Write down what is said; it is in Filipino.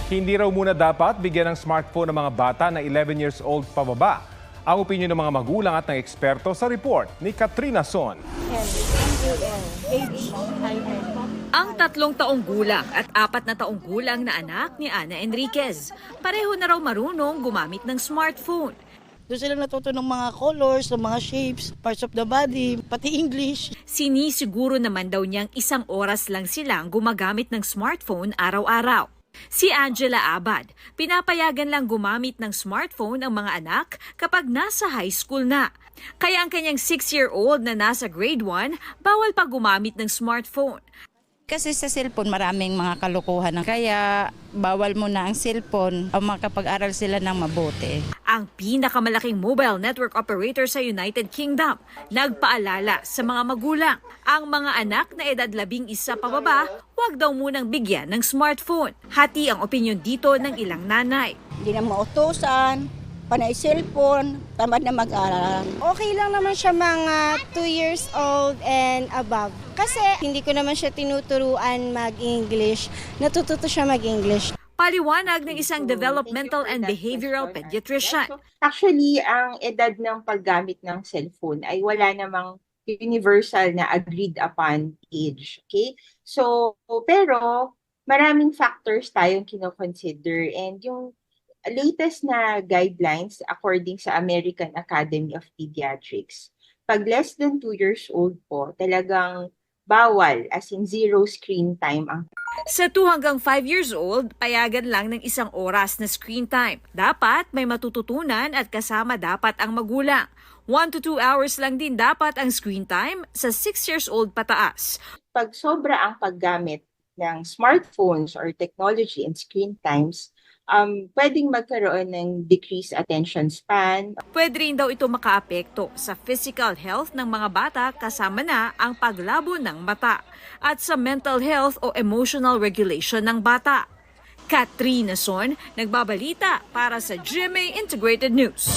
Hindi raw muna dapat bigyan ng smartphone ng mga bata na 11 years old pababa. Ang opinyon ng mga magulang at ng eksperto sa report ni Katrina Son. Ang 3 taong gulang at 4 na taong gulang na anak ni Ana Enriquez, pareho na raw marunong gumamit ng smartphone. Doon sila natuto ng mga colors, ng mga shapes, parts of the body, pati English. Sinisiguro naman daw niyang 1 oras lang silang gumagamit ng smartphone araw-araw. Si Angela Abad, pinapayagan lang gumamit ng smartphone ang mga anak kapag nasa high school na. Kaya ang kanyang 6-year-old na nasa grade 1, bawal pa gumamit ng smartphone. Kasi sa cellphone maraming mga kalokohan. Kaya bawal mo na ang cellphone o makapag-aral sila ng mabuti. Ang pinakamalaking mobile network operator sa United Kingdom nagpaalala sa mga magulang. Ang mga anak na edad 11 pababa, huwag daw munang bigyan ng smartphone. Hati ang opinyon dito ng ilang nanay. Hindi na mautusan, panay cellphone, tamad na mag-aral. Okay lang naman siya mga 2 years old and above. Kasi hindi ko naman siya tinuturuan mag-English. Natututo siya mag-English. Paliwanag ng isang developmental and behavioral pediatrician. Actually, ang edad ng paggamit ng cellphone ay wala namang universal na agreed upon age. Okay? So, pero maraming factors tayong kinoconsider, and yung latest na guidelines according sa American Academy of Pediatrics, pag less than 2 years old po, talagang bawal, as in 0 screen time ang. Sa 2 hanggang 5 years old, payagan lang ng 1 oras na screen time. Dapat may matututunan at kasama dapat ang magulang. 1 to 2 hours lang din dapat ang screen time sa 6 years old pataas. Pag sobra ang paggamit ng smartphones or technology and screen times, pwedeng magkaroon ng decreased attention span. Pwede rin daw ito makaapekto sa physical health ng mga bata kasama na ang paglabo ng mata at sa mental health o emotional regulation ng bata. Katrina Son, nagbabalita para sa GMA Integrated News.